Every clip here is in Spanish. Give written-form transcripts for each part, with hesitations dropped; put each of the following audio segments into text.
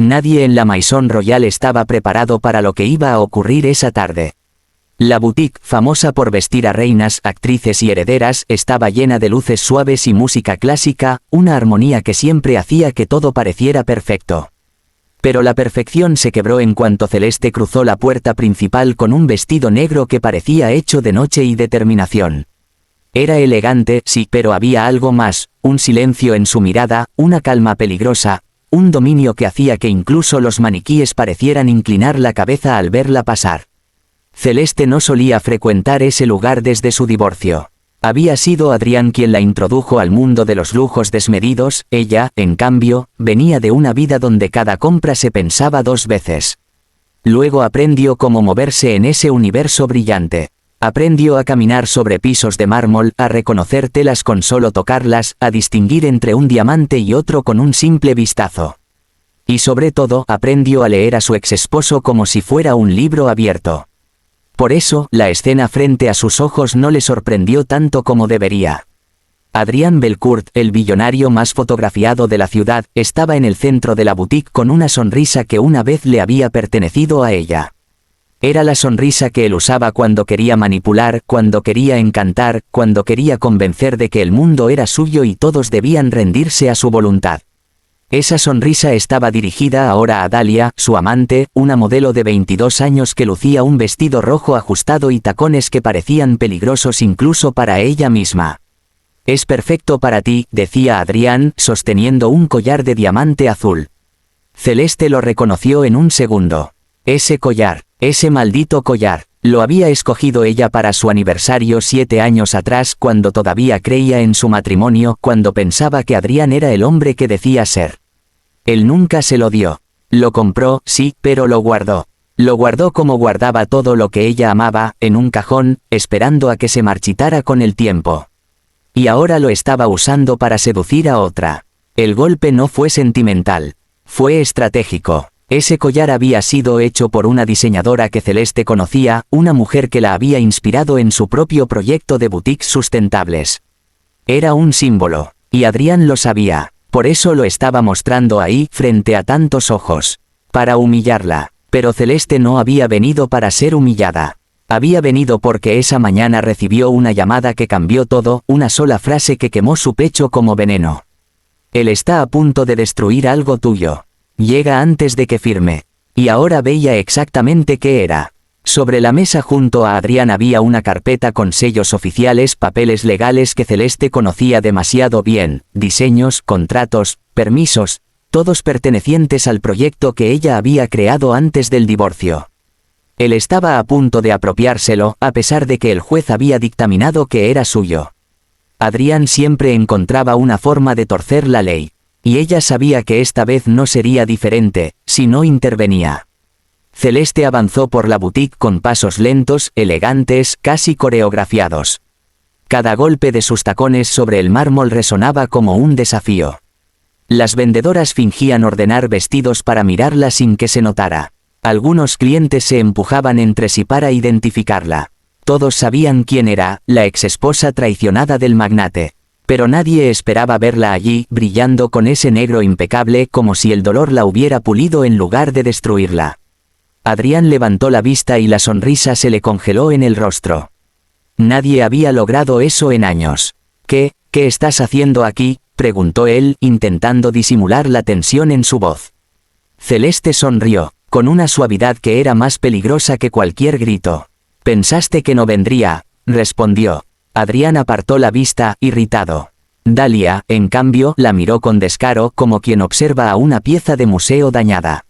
Nadie en la Maison Royal estaba preparado para lo que iba a ocurrir esa tarde. La boutique, famosa por vestir a reinas, actrices y herederas, estaba llena de luces suaves y música clásica, una armonía que siempre hacía que todo pareciera perfecto. Pero la perfección se quebró en cuanto Celeste cruzó la puerta principal con un vestido negro que parecía hecho de noche y determinación. Era elegante, sí, pero había algo más, un silencio en su mirada, una calma peligrosa, un dominio que hacía que incluso los maniquíes parecieran inclinar la cabeza al verla pasar. Celeste no solía frecuentar ese lugar desde su divorcio. Había sido Adrián quien la introdujo al mundo de los lujos desmedidos, ella, en cambio, venía de una vida donde cada compra se pensaba 2 veces. Luego aprendió cómo moverse en ese universo brillante. Aprendió a caminar sobre pisos de mármol, a reconocer telas con solo tocarlas, a distinguir entre un diamante y otro con un simple vistazo. Y sobre todo, aprendió a leer a su exesposo como si fuera un libro abierto. Por eso, la escena frente a sus ojos no le sorprendió tanto como debería. Adrián Belcourt, el billonario más fotografiado de la ciudad, estaba en el centro de la boutique con una sonrisa que una vez le había pertenecido a ella. Era la sonrisa que él usaba cuando quería manipular, cuando quería encantar, cuando quería convencer de que el mundo era suyo y todos debían rendirse a su voluntad. Esa sonrisa estaba dirigida ahora a Dalia, su amante, una modelo de 22 años que lucía un vestido rojo ajustado y tacones que parecían peligrosos incluso para ella misma. «Es perfecto para ti», decía Adrián, sosteniendo un collar de diamante azul. Celeste lo reconoció en un segundo. Ese collar, ese maldito collar, lo había escogido ella para su aniversario 7 años atrás, cuando todavía creía en su matrimonio, cuando pensaba que Adrián era el hombre que decía ser. Él nunca se lo dio. Lo compró, sí, pero lo guardó. Lo guardó como guardaba todo lo que ella amaba, en un cajón, esperando a que se marchitara con el tiempo. Y ahora lo estaba usando para seducir a otra. El golpe no fue sentimental. Fue estratégico. Ese collar había sido hecho por una diseñadora que Celeste conocía, una mujer que la había inspirado en su propio proyecto de boutiques sustentables. Era un símbolo, y Adrián lo sabía. Por eso lo estaba mostrando ahí, frente a tantos ojos. Para humillarla. Pero Celeste no había venido para ser humillada. Había venido porque esa mañana recibió una llamada que cambió todo, una sola frase que quemó su pecho como veneno. Él está a punto de destruir algo tuyo. Llega antes de que firme. Y ahora veía exactamente qué era. Sobre la mesa junto a Adrián había una carpeta con sellos oficiales, papeles legales que Celeste conocía demasiado bien, diseños, contratos, permisos, todos pertenecientes al proyecto que ella había creado antes del divorcio. Él estaba a punto de apropiárselo, a pesar de que el juez había dictaminado que era suyo. Adrián siempre encontraba una forma de torcer la ley. Y ella sabía que esta vez no sería diferente, si no intervenía. Celeste avanzó por la boutique con pasos lentos, elegantes, casi coreografiados. Cada golpe de sus tacones sobre el mármol resonaba como un desafío. Las vendedoras fingían ordenar vestidos para mirarla sin que se notara. Algunos clientes se empujaban entre sí para identificarla. Todos sabían quién era, la exesposa traicionada del magnate. Pero nadie esperaba verla allí, brillando con ese negro impecable, como si el dolor la hubiera pulido en lugar de destruirla. Adrián levantó la vista y la sonrisa se le congeló en el rostro. Nadie había logrado eso en años. ¿Qué estás haciendo aquí?, preguntó él, intentando disimular la tensión en su voz. Celeste sonrió, con una suavidad que era más peligrosa que cualquier grito. «Pensaste que no vendría», respondió. Adrián apartó la vista, irritado. Dalia, en cambio, la miró con descaro, como quien observa a una pieza de museo dañada.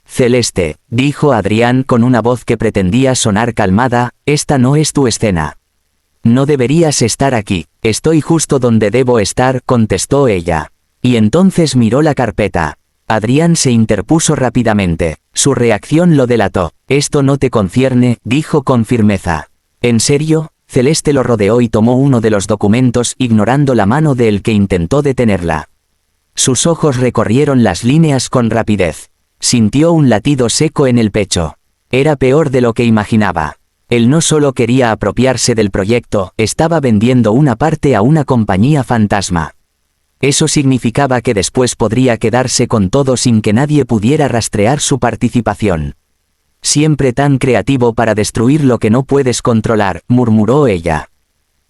«Celeste», dijo Adrián con una voz que pretendía sonar calmada, «esta no es tu escena». «No deberías estar aquí, estoy justo donde debo estar», contestó ella. Y entonces miró la carpeta. Adrián se interpuso rápidamente. Su reacción lo delató. «Esto no te concierne», dijo con firmeza. «¿En serio?». Celeste lo rodeó y tomó uno de los documentos, ignorando la mano del que intentó detenerla. Sus ojos recorrieron las líneas con rapidez. Sintió un latido seco en el pecho. Era peor de lo que imaginaba. Él no solo quería apropiarse del proyecto, estaba vendiendo una parte a una compañía fantasma. Eso significaba que después podría quedarse con todo sin que nadie pudiera rastrear su participación. Siempre tan creativo para destruir lo que no puedes controlar, murmuró ella.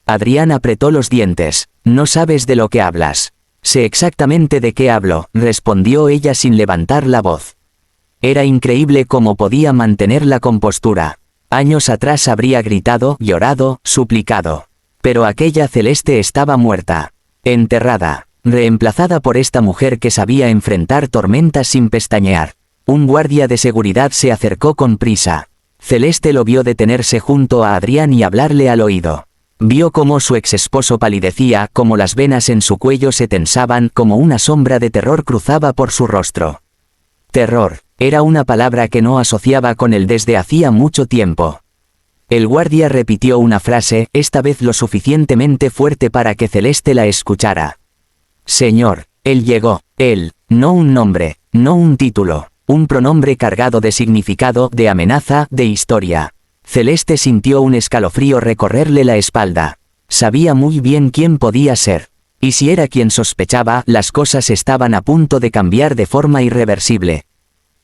Adrián apretó los dientes. No sabes de lo que hablas. Sé exactamente de qué hablo, respondió ella sin levantar la voz. Era increíble cómo podía mantener la compostura. Años atrás habría gritado, llorado, suplicado. Pero aquella Celeste estaba muerta. Enterrada. Reemplazada por esta mujer que sabía enfrentar tormentas sin pestañear. Un guardia de seguridad se acercó con prisa. Celeste lo vio detenerse junto a Adrián y hablarle al oído. Vio cómo su exesposo palidecía, cómo las venas en su cuello se tensaban, como una sombra de terror cruzaba por su rostro. Terror, era una palabra que no asociaba con él desde hacía mucho tiempo. El guardia repitió una frase, esta vez lo suficientemente fuerte para que Celeste la escuchara. Señor, él llegó, él, no un nombre, no un título, un pronombre cargado de significado, de amenaza, de historia. Celeste sintió un escalofrío recorrerle la espalda. Sabía muy bien quién podía ser. Y si era quien sospechaba, las cosas estaban a punto de cambiar de forma irreversible.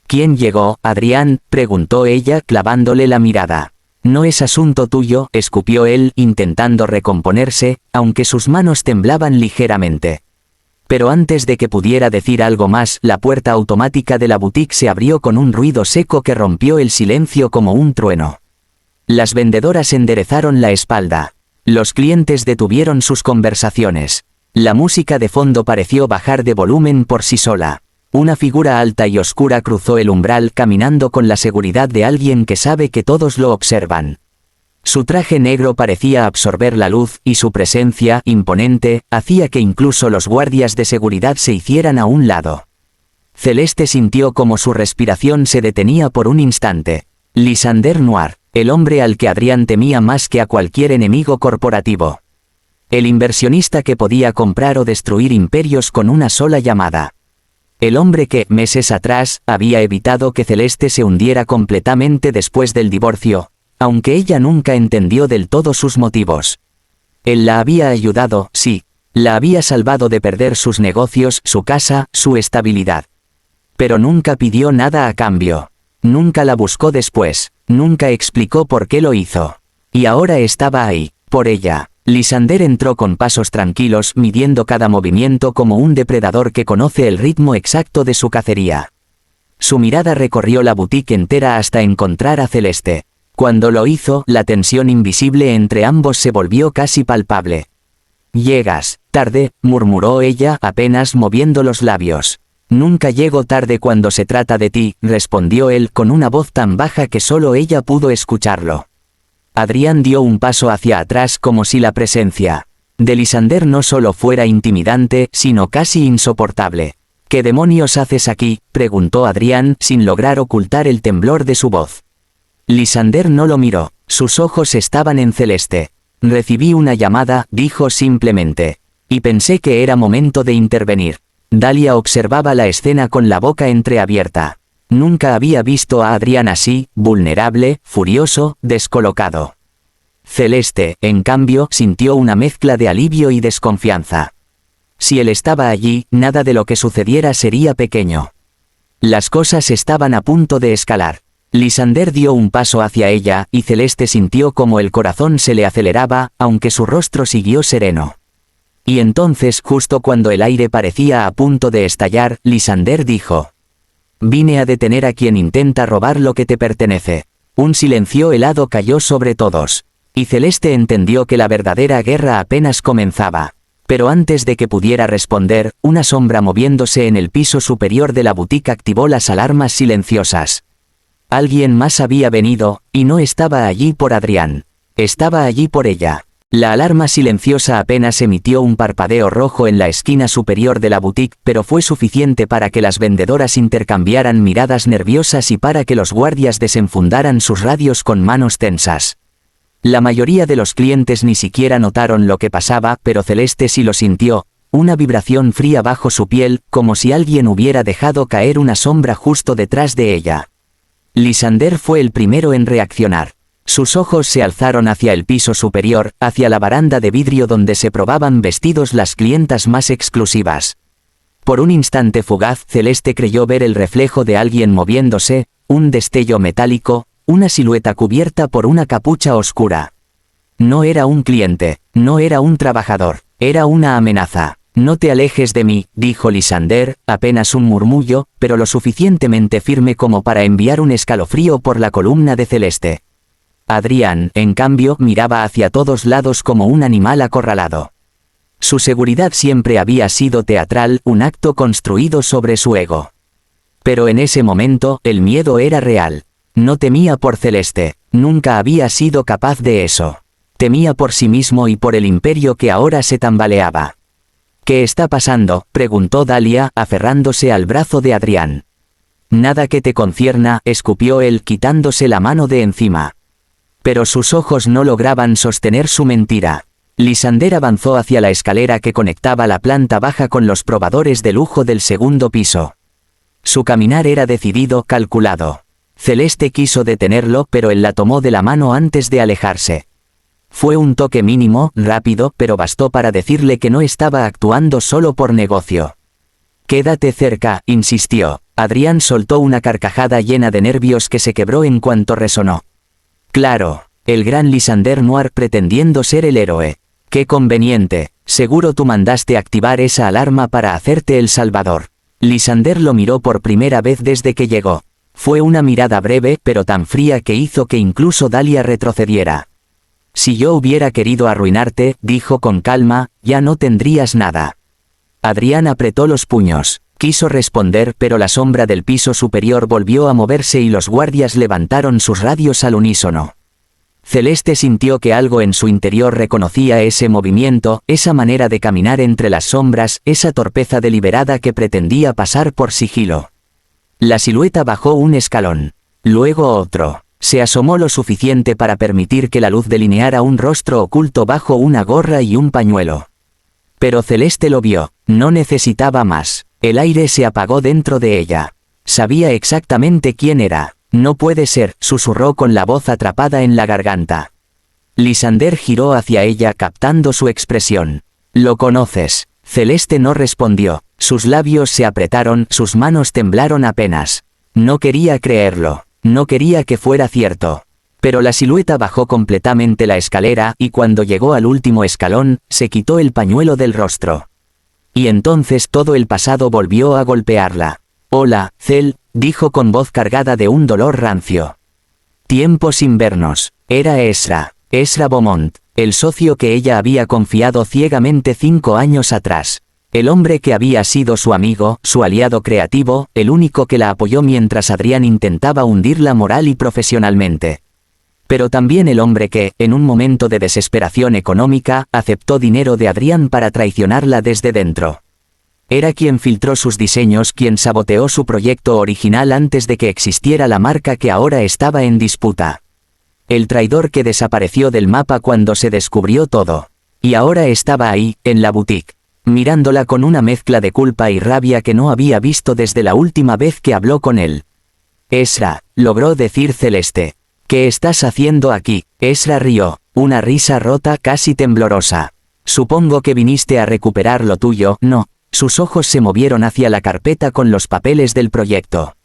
¿Quién llegó, Adrián?, preguntó ella, clavándole la mirada. No es asunto tuyo, escupió él, intentando recomponerse, aunque sus manos temblaban ligeramente. Pero antes de que pudiera decir algo más, la puerta automática de la boutique se abrió con un ruido seco que rompió el silencio como un trueno. Las vendedoras enderezaron la espalda. Los clientes detuvieron sus conversaciones. La música de fondo pareció bajar de volumen por sí sola. Una figura alta y oscura cruzó el umbral caminando con la seguridad de alguien que sabe que todos lo observan. Su traje negro parecía absorber la luz, y su presencia, imponente, hacía que incluso los guardias de seguridad se hicieran a un lado. Celeste sintió como su respiración se detenía por un instante. Lysander Noir, el hombre al que Adrián temía más que a cualquier enemigo corporativo. El inversionista que podía comprar o destruir imperios con una sola llamada. El hombre que, meses atrás, había evitado que Celeste se hundiera completamente después del divorcio, aunque ella nunca entendió del todo sus motivos. Él la había ayudado, sí, la había salvado de perder sus negocios, su casa, su estabilidad. Pero nunca pidió nada a cambio. Nunca la buscó después, nunca explicó por qué lo hizo. Y ahora estaba ahí, por ella. Lysander entró con pasos tranquilos, midiendo cada movimiento como un depredador que conoce el ritmo exacto de su cacería. Su mirada recorrió la boutique entera hasta encontrar a Celeste. Cuando lo hizo, la tensión invisible entre ambos se volvió casi palpable. «Llegas tarde», murmuró ella, apenas moviendo los labios. «Nunca llego tarde cuando se trata de ti», respondió él con una voz tan baja que solo ella pudo escucharlo. Adrián dio un paso hacia atrás como si la presencia de Lysander no solo fuera intimidante, sino casi insoportable. «¿Qué demonios haces aquí?», preguntó Adrián, sin lograr ocultar el temblor de su voz. Lysander no lo miró, sus ojos estaban en Celeste. «Recibí una llamada», dijo simplemente. «Y pensé que era momento de intervenir». Dalia observaba la escena con la boca entreabierta. Nunca había visto a Adrián así, vulnerable, furioso, descolocado. Celeste, en cambio, sintió una mezcla de alivio y desconfianza. Si él estaba allí, nada de lo que sucediera sería pequeño. Las cosas estaban a punto de escalar. Lysander dio un paso hacia ella, y Celeste sintió como el corazón se le aceleraba, aunque su rostro siguió sereno. Y entonces, justo cuando el aire parecía a punto de estallar, Lysander dijo: «Vine a detener a quien intenta robar lo que te pertenece». Un silencio helado cayó sobre todos. Y Celeste entendió que la verdadera guerra apenas comenzaba. Pero antes de que pudiera responder, una sombra moviéndose en el piso superior de la boutique activó las alarmas silenciosas. Alguien más había venido, y no estaba allí por Adrián. Estaba allí por ella. La alarma silenciosa apenas emitió un parpadeo rojo en la esquina superior de la boutique, pero fue suficiente para que las vendedoras intercambiaran miradas nerviosas y para que los guardias desenfundaran sus radios con manos tensas. La mayoría de los clientes ni siquiera notaron lo que pasaba, pero Celeste sí lo sintió, una vibración fría bajo su piel, como si alguien hubiera dejado caer una sombra justo detrás de ella. Lysander fue el primero en reaccionar. Sus ojos se alzaron hacia el piso superior, hacia la baranda de vidrio donde se probaban vestidos las clientas más exclusivas. Por un instante fugaz, Celeste creyó ver el reflejo de alguien moviéndose, un destello metálico, una silueta cubierta por una capucha oscura. No era un cliente, no era un trabajador, era una amenaza. «No te alejes de mí», dijo Lysander, apenas un murmullo, pero lo suficientemente firme como para enviar un escalofrío por la columna de Celeste. Adrián, en cambio, miraba hacia todos lados como un animal acorralado. Su seguridad siempre había sido teatral, un acto construido sobre su ego. Pero en ese momento, el miedo era real. No temía por Celeste, nunca había sido capaz de eso. Temía por sí mismo y por el imperio que ahora se tambaleaba. «¿Qué está pasando?», preguntó Dalia, aferrándose al brazo de Adrián. «Nada que te concierna», escupió él quitándose la mano de encima. Pero sus ojos no lograban sostener su mentira. Lysander avanzó hacia la escalera que conectaba la planta baja con los probadores de lujo del segundo piso. Su caminar era decidido, calculado. Celeste quiso detenerlo, pero él la tomó de la mano antes de alejarse. Fue un toque mínimo, rápido, pero bastó para decirle que no estaba actuando solo por negocio. «Quédate cerca», insistió. Adrián soltó una carcajada llena de nervios que se quebró en cuanto resonó. «Claro, el gran Lysander Noir pretendiendo ser el héroe. Qué conveniente, seguro tú mandaste activar esa alarma para hacerte el salvador». Lysander lo miró por primera vez desde que llegó. Fue una mirada breve, pero tan fría que hizo que incluso Dalia retrocediera. «Si yo hubiera querido arruinarte», dijo con calma, «ya no tendrías nada». Adrián apretó los puños. Quiso responder, pero la sombra del piso superior volvió a moverse y los guardias levantaron sus radios al unísono. Celeste sintió que algo en su interior reconocía ese movimiento, esa manera de caminar entre las sombras, esa torpeza deliberada que pretendía pasar por sigilo. La silueta bajó un escalón. Luego otro. Se asomó lo suficiente para permitir que la luz delineara un rostro oculto bajo una gorra y un pañuelo. Pero Celeste lo vio, no necesitaba más. El aire se apagó dentro de ella. Sabía exactamente quién era. «No puede ser», susurró con la voz atrapada en la garganta. Lysander giró hacia ella captando su expresión. «¿Lo conoces?». Celeste no respondió. Sus labios se apretaron, sus manos temblaron apenas. No quería creerlo. No quería que fuera cierto. Pero la silueta bajó completamente la escalera y cuando llegó al último escalón, se quitó el pañuelo del rostro. Y entonces todo el pasado volvió a golpearla. «Hola, Cel», dijo con voz cargada de un dolor rancio. Tiempo sin vernos. Era Ezra Beaumont, el socio que ella había confiado ciegamente 5 años atrás. El hombre que había sido su amigo, su aliado creativo, el único que la apoyó mientras Adrián intentaba hundirla moral y profesionalmente. Pero también el hombre que, en un momento de desesperación económica, aceptó dinero de Adrián para traicionarla desde dentro. Era quien filtró sus diseños, quien saboteó su proyecto original antes de que existiera la marca que ahora estaba en disputa. El traidor que desapareció del mapa cuando se descubrió todo. Y ahora estaba ahí, en la boutique, mirándola con una mezcla de culpa y rabia que no había visto desde la última vez que habló con él. «Ezra», logró decir Celeste. «¿Qué estás haciendo aquí?». Ezra rió, una risa rota casi temblorosa. «Supongo que viniste a recuperar lo tuyo, ¿no?». Sus ojos se movieron hacia la carpeta con los papeles del proyecto.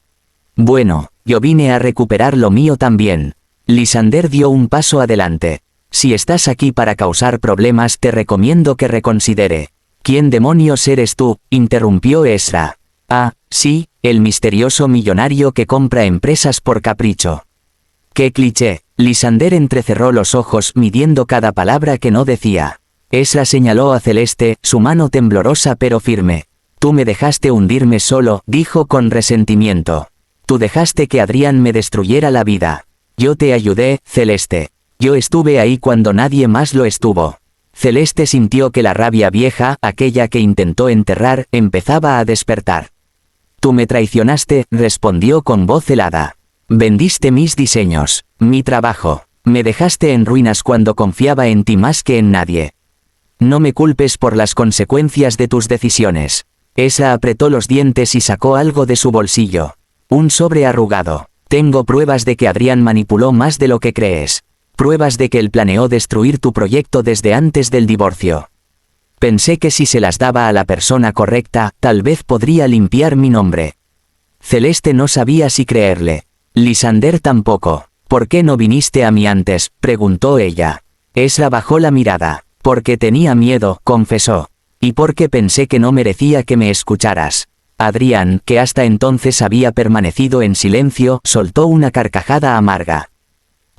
«Bueno, yo vine a recuperar lo mío también». Lysander dio un paso adelante. «Si estás aquí para causar problemas te recomiendo que reconsidere». «¿Quién demonios eres tú?», interrumpió Ezra. «Ah, sí, el misterioso millonario que compra empresas por capricho». «Qué cliché». Lysander entrecerró los ojos midiendo cada palabra que no decía. Ezra señaló a Celeste, su mano temblorosa pero firme. «Tú me dejaste hundirme solo», dijo con resentimiento. «Tú dejaste que Adrián me destruyera la vida. Yo te ayudé, Celeste. Yo estuve ahí cuando nadie más lo estuvo». Celeste sintió que la rabia vieja, aquella que intentó enterrar, empezaba a despertar. «Tú me traicionaste», respondió con voz helada. «Vendiste mis diseños, mi trabajo. Me dejaste en ruinas cuando confiaba en ti más que en nadie. No me culpes por las consecuencias de tus decisiones». Esa apretó los dientes y sacó algo de su bolsillo. Un sobre arrugado. «Tengo pruebas de que Adrián manipuló más de lo que crees. Pruebas de que él planeó destruir tu proyecto desde antes del divorcio. Pensé que si se las daba a la persona correcta, tal vez podría limpiar mi nombre. Celeste no sabía si creerle. Lysander tampoco. ¿Por qué no viniste a mí antes?, preguntó ella. Ezra bajó la mirada. Porque tenía miedo, confesó. Y porque pensé que no merecía que me escucharas. Adrián, que hasta entonces había permanecido en silencio, soltó una carcajada amarga.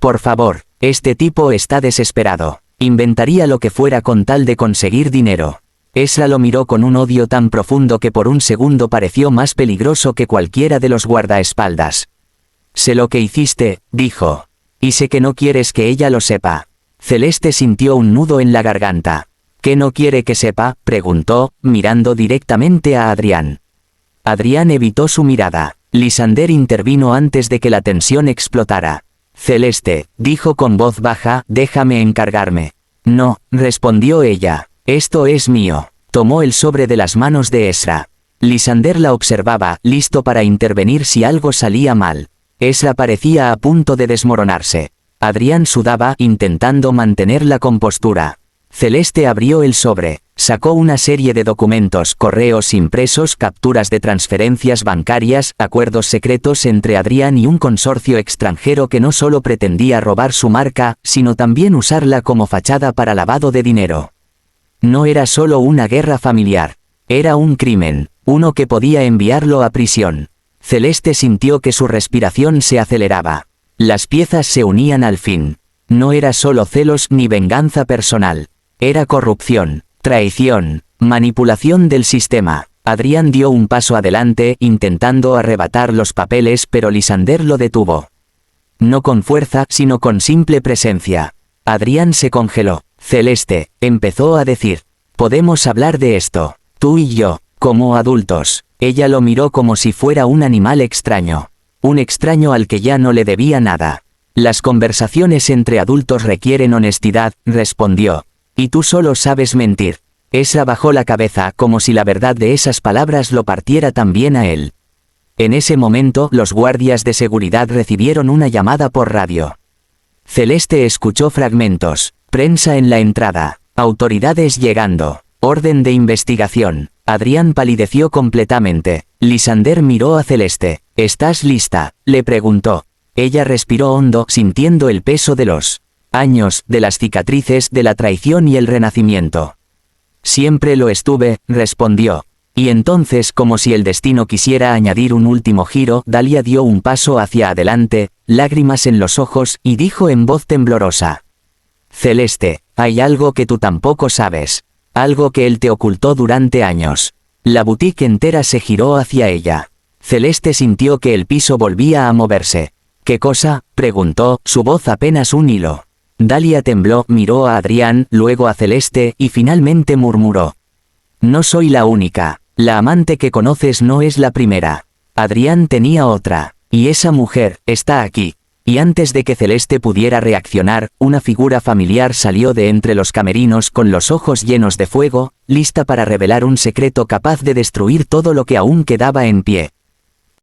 Por favor, este tipo está desesperado. Inventaría lo que fuera con tal de conseguir dinero. Ezra lo miró con un odio tan profundo que por un segundo pareció más peligroso que cualquiera de los guardaespaldas. Sé lo que hiciste, dijo. Y sé que no quieres que ella lo sepa. Celeste sintió un nudo en la garganta. ¿Qué no quiere que sepa?, preguntó, mirando directamente a Adrián. Adrián evitó su mirada. Lysander intervino antes de que la tensión explotara. Celeste, dijo con voz baja, déjame encargarme. No, respondió ella. Esto es mío. Tomó el sobre de las manos de Ezra. Lysander la observaba, listo para intervenir si algo salía mal. Ezra parecía a punto de desmoronarse. Adrián sudaba, intentando mantener la compostura. Celeste abrió el sobre. Sacó una serie de documentos, correos impresos, capturas de transferencias bancarias, acuerdos secretos entre Adrián y un consorcio extranjero que no solo pretendía robar su marca, sino también usarla como fachada para lavado de dinero. No era solo una guerra familiar. Era un crimen, uno que podía enviarlo a prisión. Celeste sintió que su respiración se aceleraba. Las piezas se unían al fin. No era solo celos ni venganza personal. Era corrupción. Traición, manipulación del sistema. Adrián dio un paso adelante, intentando arrebatar los papeles, pero Lysander lo detuvo. No con fuerza, sino con simple presencia. Adrián se congeló. Celeste, empezó a decir. Podemos hablar de esto, tú y yo, como adultos. Ella lo miró como si fuera un animal extraño. Un extraño al que ya no le debía nada. Las conversaciones entre adultos requieren honestidad, respondió. Y tú solo sabes mentir. Ezra bajó la cabeza como si la verdad de esas palabras lo partiera también a él. En ese momento, los guardias de seguridad recibieron una llamada por radio. Celeste escuchó fragmentos. Prensa en la entrada. Autoridades llegando. Orden de investigación. Adrián palideció completamente. Lysander miró a Celeste. ¿Estás lista?, le preguntó. Ella respiró hondo, sintiendo el peso de los años, de las cicatrices, de la traición y el renacimiento. Siempre lo estuve, respondió. Y entonces, como si el destino quisiera añadir un último giro, Dalia dio un paso hacia adelante, lágrimas en los ojos, y dijo en voz temblorosa. Celeste, hay algo que tú tampoco sabes. Algo que él te ocultó durante años. La boutique entera se giró hacia ella. Celeste sintió que el piso volvía a moverse. ¿Qué cosa?, preguntó, su voz apenas un hilo. Dalia tembló, miró a Adrián, luego a Celeste, y finalmente murmuró. No soy la única. La amante que conoces no es la primera. Adrián tenía otra. Y esa mujer está aquí. Y antes de que Celeste pudiera reaccionar, una figura familiar salió de entre los camerinos con los ojos llenos de fuego, lista para revelar un secreto capaz de destruir todo lo que aún quedaba en pie.